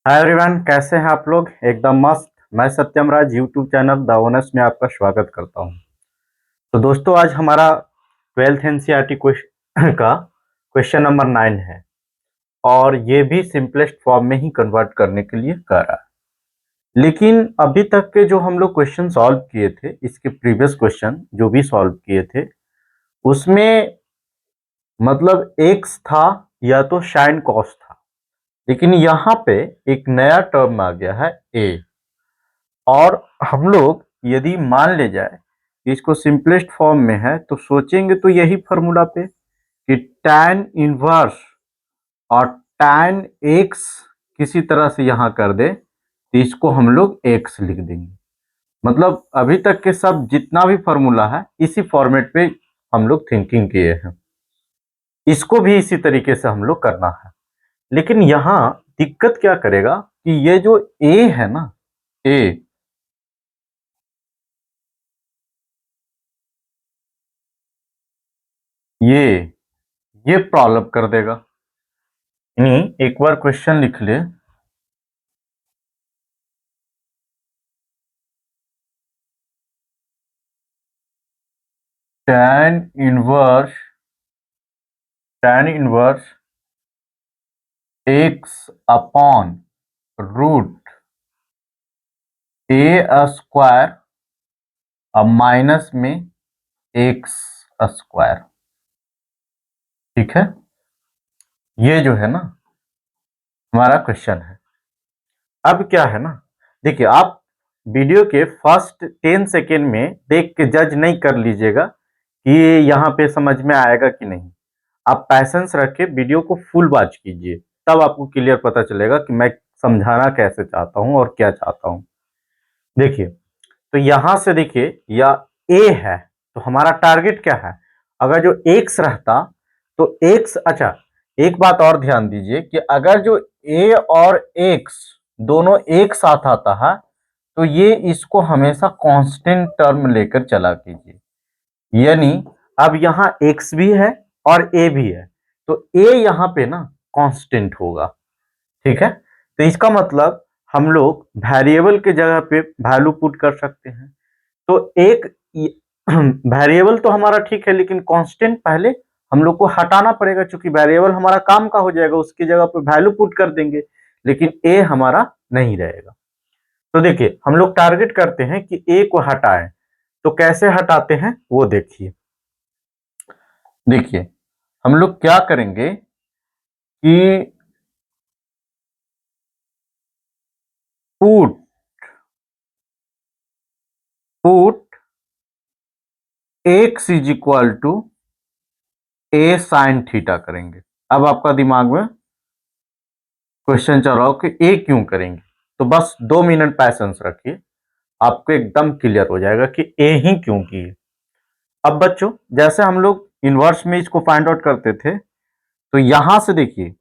Hi everyone, कैसे हैं आप लोग। एकदम मस्त। मैं सत्यम राज यूट्यूब चैनल द ओनर्स में आपका स्वागत करता हूं। तो दोस्तों, आज हमारा 12th एनसीईआरटी का क्वेश्चन नंबर 9 है और ये भी सिंपलेस्ट फॉर्म में ही कन्वर्ट करने के लिए कह रहा है। लेकिन अभी तक के जो हम लोग क्वेश्चन सॉल्व किए थे, इसके प्रीवियस क्वेश्चन जो भी सॉल्व किए थे, उसमें मतलब एक्स था या तो साइन कॉस था। लेकिन यहाँ पे एक नया टर्म आ गया है ए। और हम लोग यदि मान ले जाए कि इसको सिंपलेस्ट फॉर्म में है तो सोचेंगे तो यही फॉर्मूला पे कि tan इनवर्स और tan x किसी तरह से यहां कर दे तो इसको हम लोग x लिख देंगे। मतलब अभी तक के सब जितना भी फॉर्मूला है इसी फॉर्मेट पे हम लोग थिंकिंग किए हैं। इसको भी इसी तरीके से हम लोग करना है। लेकिन यहां दिक्कत क्या करेगा कि ये जो a है ना, a ये ये प्रॉब्लम कर देगा। यानी एक बार क्वेश्चन लिख ले। tan inverse x upon root a square अब माइनस में x स्क्वायर। ठीक है, ये जो है ना हमारा क्वेश्चन है। अब क्या है ना, देखिए आप वीडियो के फर्स्ट 10 सेकेंड में देख के जज नहीं कर लीजिएगा कि ये यहाँ पे समझ में आएगा कि नहीं। आप पैसेंस रख के वीडियो को फुल वॉच कीजिए, तब आपको क्लियर पता चलेगा कि मैं समझाना कैसे चाहता हूँ और क्या चाहता हूँ। देखिए, तो यहां से देखिए या ए है तो हमारा टारगेट क्या है। अगर जो एक्स रहता तो एक्स, अच्छा एक बात और ध्यान दीजिए कि अगर जो ए और एक्स दोनों एक साथ आता है तो ये इसको हमेशा कांस्टेंट टर्म लेकर चला कीजिए। यानी अब यहां एक्स भी है और ए भी है तो ए यहां पे ना कांस्टेंट होगा। ठीक है, तो इसका मतलब हम लोग वेरिएबल के जगह पे वैल्यू पुट कर सकते हैं। तो एक वेरिएबल तो हमारा ठीक है, लेकिन कांस्टेंट पहले हम लोग को हटाना पड़ेगा, क्योंकि वेरिएबल हमारा काम का हो जाएगा, उसकी जगह पे वैल्यू पुट कर देंगे, लेकिन ए हमारा नहीं रहेगा। तो देखिए हम लोग टारगेट करते हैं कि ए को हटाएं। तो कैसे हटाते हैं वो देखिए। देखिए हम लोग क्या करेंगे कि put put x is equal to a sine theta करेंगे। अब आपका दिमाग में क्वेश्चन चल रहा हो कि ए क्यों करेंगे, तो बस 2 मिनट पैसेंस रखिए, आपको एकदम क्लियर हो जाएगा कि ए ही क्यों किए। अब बच्चों, जैसे हम लोग इनवर्स में इसको फाइंड आउट करते थे, तो यहां से देखिए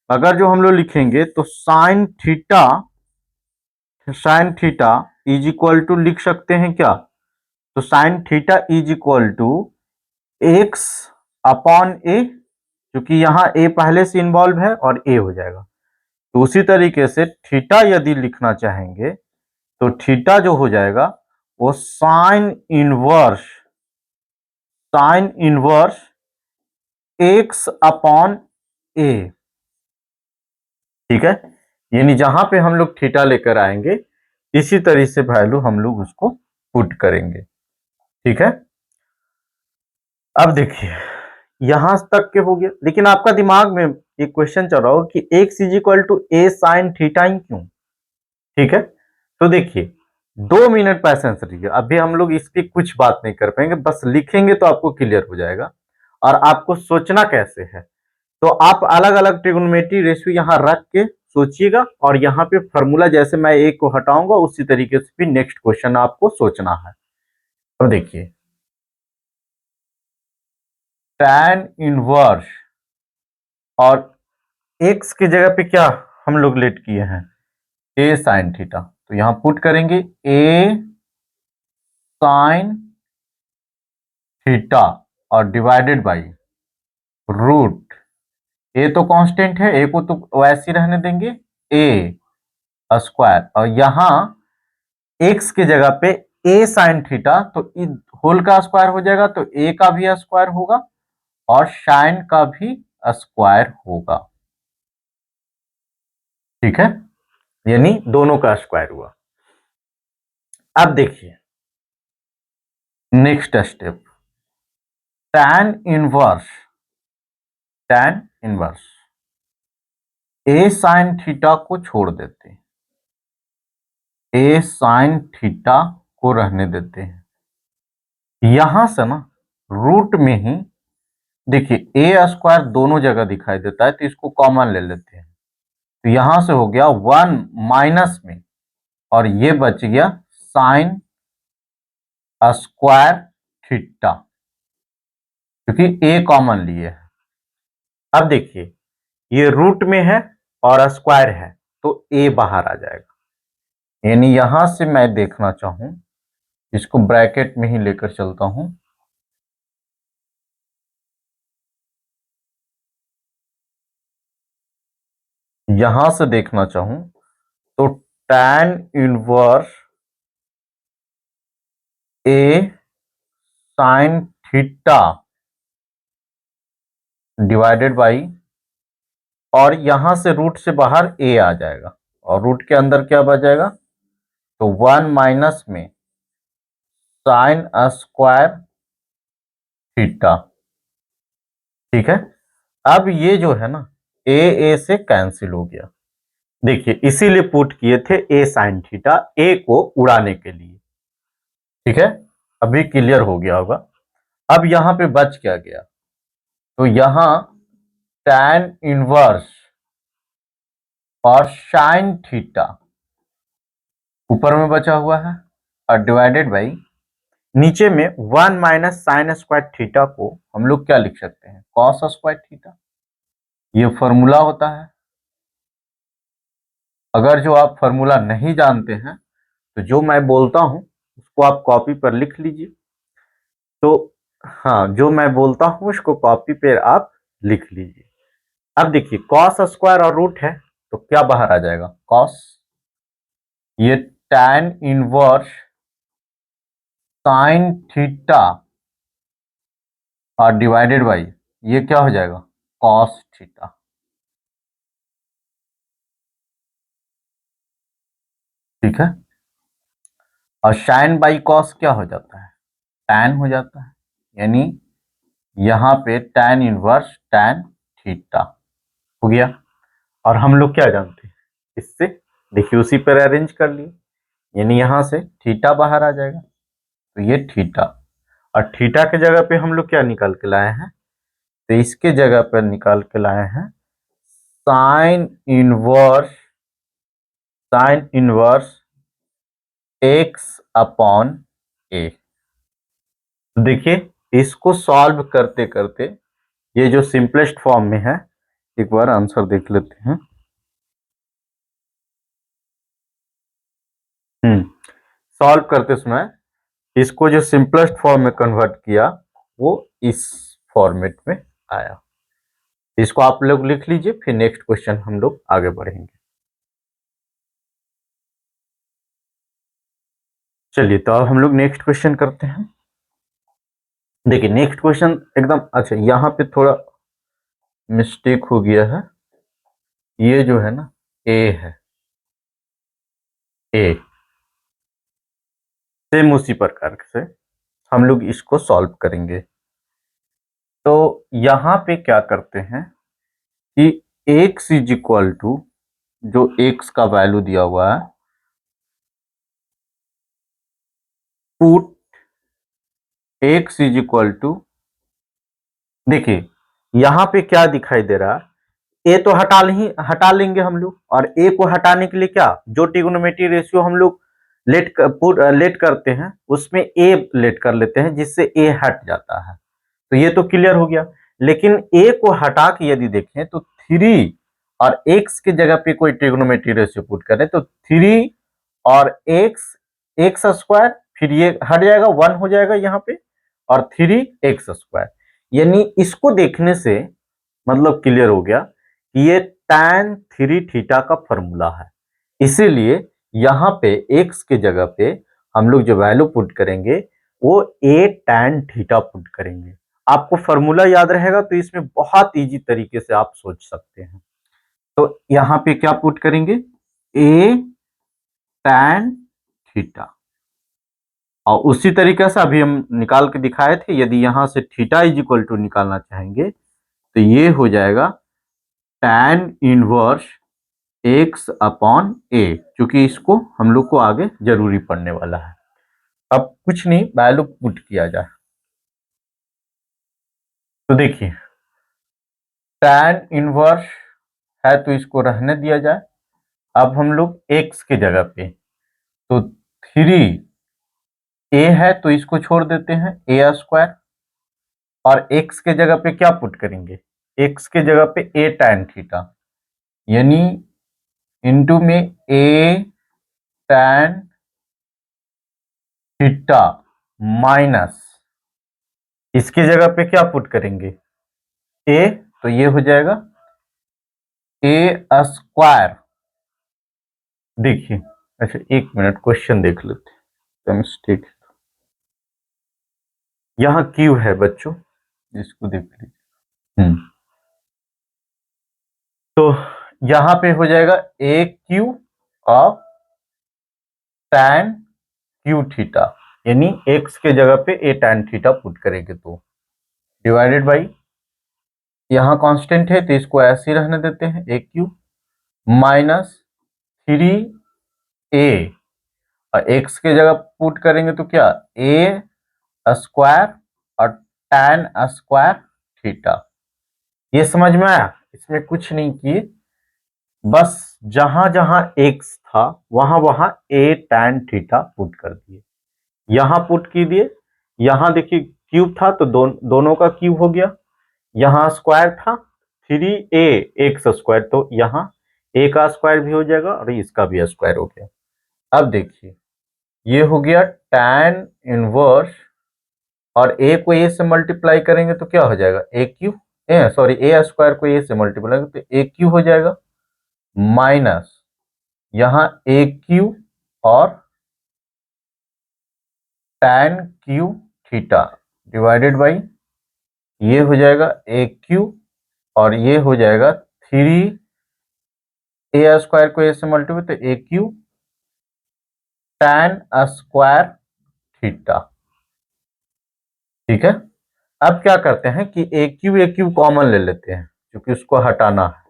अगर जो हम लोग लिखेंगे तो sine theta is equal to लिख सकते हैं क्या। तो sine theta is equal to x upon a, क्योंकि यहां ए पहले से इन्वॉल्व है और ए हो जाएगा। तो उसी तरीके से थीटा यदि लिखना चाहेंगे तो थीटा जो हो जाएगा वो साइन इनवर्स एक्स अपॉन ए। ठीक है, यानी जहां पे हम लोग थीटा लेकर आएंगे इसी तरह से वैल्यू हम लोग उसको पुट करेंगे। ठीक है, अब देखिए यहां तक के हो गया, लेकिन आपका दिमाग में एक क्वेश्चन चल रहा हो कि x is equal to a sine theta ही क्यों। ठीक है, तो देखिए 2 मिनट पैसेंस रखिए, अभी हम लोग इसकी कुछ बात नहीं कर पाएंगे, बस लिखेंगे तो आपको क्लियर हो जाएगा। और आपको सोचना कैसे है, तो आप अलग अलग ट्रिग्नोमेट्री रेशियो यहाँ रख के सोचिएगा, और यहाँ पे फॉर्मूला जैसे मैं ए को हटाऊंगा उसी तरीके से भी नेक्स्ट क्वेश्चन आपको सोचना है। तो देखिए tan इनवर्स और x की जगह पे क्या हम लोग लेट किए हैं, ए साइन थीटा, तो यहां पुट करेंगे ए साइन थीटा और डिवाइडेड बाई रूट, ए तो कांस्टेंट है, ए को तो वैसे ही रहने देंगे, ए स्क्वायर, और यहां x की जगह पे a साइन थीटा, तो होल का स्क्वायर हो जाएगा, तो a का भी स्क्वायर होगा और साइन का भी स्क्वायर होगा। ठीक है, यानी दोनों का स्क्वायर हुआ। अब देखिए next step, tan inverse, tan inverse a sine theta को छोड़ देते हैं, a साइन थीटा को रहने देते हैं। यहां से ना रूट में ही देखिए a स्क्वायर दोनों जगह दिखाई देता है, तो इसको कॉमन ले लेते हैं। तो यहां से हो गया 1 माइनस में, और ये बच गया साइन स्क्वायर थीटा, क्योंकि a कॉमन लिए है। अब देखिए ये रूट में है और स्क्वायर है, तो a बाहर आ जाएगा। यानी यहां से मैं देखना चाहूं, इसको ब्रैकेट में ही लेकर चलता हूं, यहां से देखना चाहूं तो tan inverse a sine theta divided by, और यहां से रूट से बाहर a आ जाएगा, और रूट के अंदर क्या बच जाएगा, तो 1 माइनस में साइन स्क्वायर थीटा। ठीक है, अब ये जो है ना a से कैंसिल हो गया। देखिए इसीलिए पुट किए थे a साइन थीटा, a को उड़ाने के लिए। ठीक है, अभी क्लियर हो गया होगा। अब यहां पे बच क्या गया, तो यहां tan इनवर्स और साइन थीटा ऊपर में बचा हुआ है, और डिवाइडेड बाई नीचे में 1 माइनस साइन स्क्वायर थीटा को हम लोग क्या लिख सकते हैं, कॉस स्क्वायर थीटा। ये फॉर्मूला होता है। अगर जो आप फॉर्मूला नहीं जानते हैं तो जो मैं बोलता हूं उसको आप कॉपी पर लिख लीजिए। तो हाँ, जो मैं बोलता हूं उसको कॉपी पर आप लिख लीजिए। अब देखिए कॉस स्क्वायर और रूट है, तो क्या बाहर आ जाएगा, कॉस, ये tan इनवर्स साइन थीटा और डिवाइडेड बाई ये क्या हो जाएगा, कॉस थीटा। ठीक है, और साइन बाई कॉस क्या हो जाता है, tan हो जाता है। यानी यहां पे tan इनवर्स tan थीटा हो गया। और हम लोग क्या जानते हैं इससे, देखिए उसी पर अरेंज कर लिए, यानी यहां से थीटा बाहर आ जाएगा, तो ये थीटा, और थीटा के जगह पे हम लोग क्या निकाल के लाए हैं, तो इसके जगह पर निकाल के लाए हैं sine inverse x upon a। देखिए इसको सॉल्व करते करते ये जो सिंपलेस्ट फॉर्म में है, एक बार आंसर देख लेते हैं। सॉल्व करते समय इसको जो सिंपलेस्ट फॉर्म में कन्वर्ट किया वो इस फॉर्मेट में आया। इसको आप लोग लिख लीजिए, फिर नेक्स्ट क्वेश्चन हम लोग आगे बढ़ेंगे। चलिए तो अब हम लोग नेक्स्ट क्वेश्चन करते हैं। देखिए नेक्स्ट क्वेश्चन एकदम अच्छा, यहाँ पे थोड़ा मिस्टेक हो गया है। ये जो है ना ए है, ए सेम उसी प्रकार से हम लोग इसको सॉल्व करेंगे। तो यहां पे क्या करते हैं कि x इज इक्वल टू, जो x का वैल्यू दिया हुआ है, put x is equal to, देखिए यहां पे क्या दिखाई दे रहा है, a तो हटा लेंगे हम लोग, और a को हटाने के लिए क्या, जो ट्रिग्नोमेट्री रेशियो हम लोग लेट करते हैं उसमें a लेट कर लेते हैं, जिससे a हट जाता है। तो ये तो क्लियर हो गया। लेकिन a को हटा के यदि देखें तो 3 और x की जगह पे कोई ट्रिग्नोमेट्री रेशियो पुट करें तो 3 और x स्क्वायर, फिर ये हट जाएगा 1 हो जाएगा यहाँ पे, और 3x स्क्वायर। यानी इसको देखने से मतलब क्लियर हो गया कि ये tan 3 थीटा का फॉर्मूला है। इसीलिए यहाँ पे x के जगह पे हम लोग जो वैल्यू पुट करेंगे वो a tan थीटा पुट करेंगे। आपको फॉर्मूला याद रहेगा तो इसमें बहुत इजी तरीके से आप सोच सकते हैं। तो यहाँ पे क्या पुट करेंगे, a tan थीटा, और उसी तरीके से अभी हम निकाल के दिखाए थे, यदि यहां से थीटा इज इक्वल टू निकालना चाहेंगे तो ये हो जाएगा tan inverse x upon a, क्योंकि इसको हम लोग को आगे जरूरी पड़ने वाला है। अब कुछ नहीं, वैल्यू पुट किया जाए तो देखिए tan इनवर्स है तो इसको रहने दिया जाए। अब हम लोग x के जगह पे तो 3a है तो इसको छोड़ देते हैं a स्क्वायर, और x के जगह पे क्या पुट करेंगे, x के जगह पे a tan थीटा, यानी इंटू में a tan थीटा माइनस इसकी जगह पे क्या पुट करेंगे a, तो ये हो जाएगा a स्क्वायर। देखिए, अच्छा एक मिनट क्वेश्चन देख लेते हैं, मिस्टेक यहाँ क्यू है बच्चों, इसको देख लीजिए। तो यहां पे हो जाएगा a Q of tan Q theta, यानी x के जगह पे a tan थीटा पुट करेंगे तो डिवाइडेड बाई, यहाँ कांस्टेंट है तो इसको ऐसे ही रहने देते हैं a क्यू माइनस 3a, और x के जगह पुट करेंगे तो क्या a स्क्वायर और tan स्क्वायर थीटा। ये समझ में आया, इसमें कुछ नहीं किए, बस जहां जहां x था वहां वहां a tan थीटा पुट कर दिए, यहां पुट की दिए। यहां देखिए क्यूब था तो दोनों का क्यूब हो गया, यहां स्क्वायर था 3a एक्स स्क्वायर, तो यहां a का स्क्वायर भी हो जाएगा और इसका भी स्क्वायर हो गया। अब देखिए ये हो गया tan इनवर्स, और a को a से मल्टीप्लाई करेंगे तो क्या हो जाएगा a Q, sorry a square को a से मल्टीप्लाई तो a क्यू हो जाएगा, माइनस यहाँ a क्यू और tan Q theta divided by, ये हो जाएगा a क्यू और ये हो जाएगा 3 a स्क्वायर को a से मल्टीप्लाई तो a Q tan square theta. ठीक है, अब क्या करते हैं कि a क्यू कॉमन ले लेते हैं क्योंकि उसको हटाना है,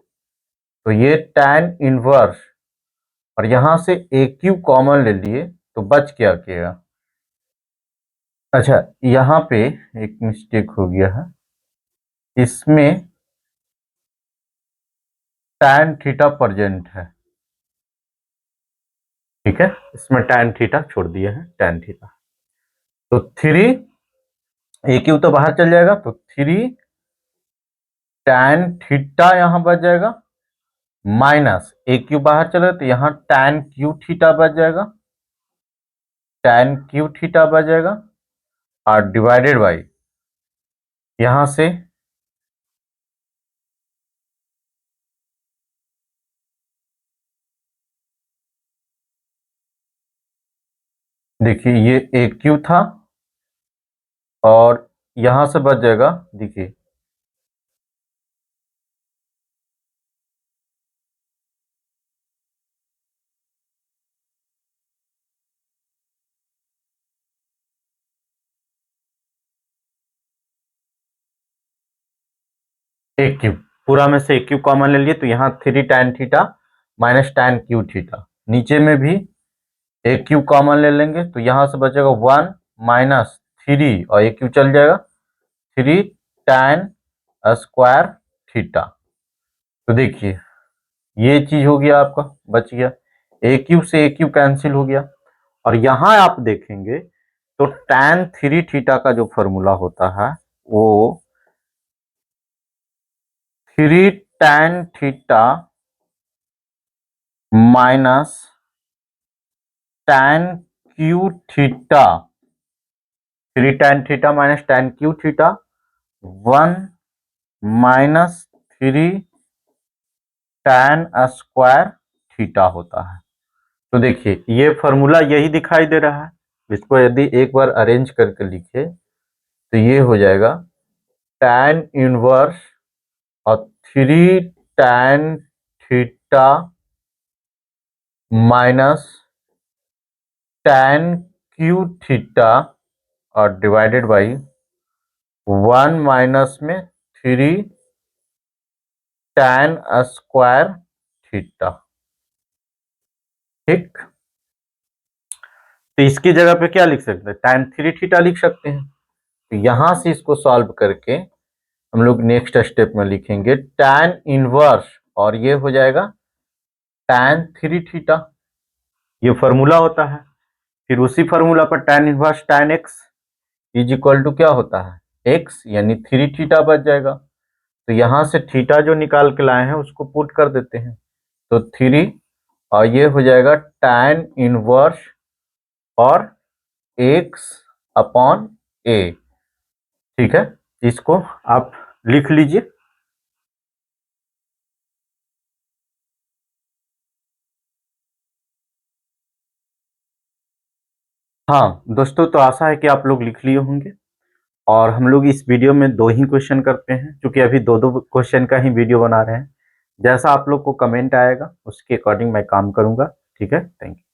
तो ये tan इनवर्स और यहां से a क्यू कॉमन ले लिए तो बच क्या किया, अच्छा यहाँ पे एक मिस्टेक हो गया है, इसमें tan थीटा प्रेजेंट है। ठीक है, इसमें tan थीटा छोड़ दिया है, tan थीटा, तो 3 a क्यू तो बाहर चल जाएगा तो 3 tan थीटा यहां बच जाएगा, माइनस a क्यू बाहर चला तो यहां tan क्यू थीटा बच जाएगा, tan क्यू थीटा बच जाएगा, और डिवाइडेड बाई यहां से देखिए ये a क्यू था और यहां से बच जाएगा, देखिए a क्यूब, पूरा में से a क्यूब कॉमन ले लिए तो यहाँ 3 tan theta minus tan Q theta, नीचे में भी a क्यूब कॉमन ले लेंगे तो यहां से बचेगा 1 माइनस 3 और a क्यूब चल जाएगा 3 tan स्क्वायर थीटा। तो देखिए ये चीज हो गया आपका, बच गया a क्यूब से a क्यूब कैंसिल हो गया, और यहां आप देखेंगे तो tan 3 थीटा का जो फॉर्मूला होता है वो 3 tan theta minus tan Q theta, 3 tan theta minus tan Q theta 1 minus 3 tan square theta होता है। तो देखिए ये फॉर्मूला यही दिखाई दे रहा है, इसको यदि एक बार अरेंज करके लिखे तो ये हो जाएगा tan इनवर्स और 3 tan theta minus tan Q theta और डिवाइडेड बाई 1 माइनस में 3 tan स्क्वायर थीटा। ठीक, तो इसकी जगह पे क्या लिख सकते हैं, tan 3 थीटा लिख सकते हैं। तो यहां से इसको सॉल्व करके हम लोग नेक्स्ट स्टेप में लिखेंगे tan इनवर्स और ये हो जाएगा tan 3 थीटा, ये फॉर्मूला होता है। फिर उसी फॉर्मूला पर tan inverse tan x is equal to क्या होता है x, यानी 3 थीटा बच जाएगा। तो यहां से थीटा जो निकाल के लाए हैं उसको पुट कर देते हैं, तो 3 और ये हो जाएगा tan इनवर्स और x अपॉन a। ठीक है, इसको आप लिख लीजिए। हाँ दोस्तों, तो आशा है कि आप लोग लिख लिए होंगे और हम लोग इस वीडियो में 2 ही क्वेश्चन करते हैं, क्योंकि अभी 2-2 क्वेश्चन का ही वीडियो बना रहे हैं। जैसा आप लोग को कमेंट आएगा उसके अकॉर्डिंग मैं काम करूंगा। ठीक है, थैंक यू।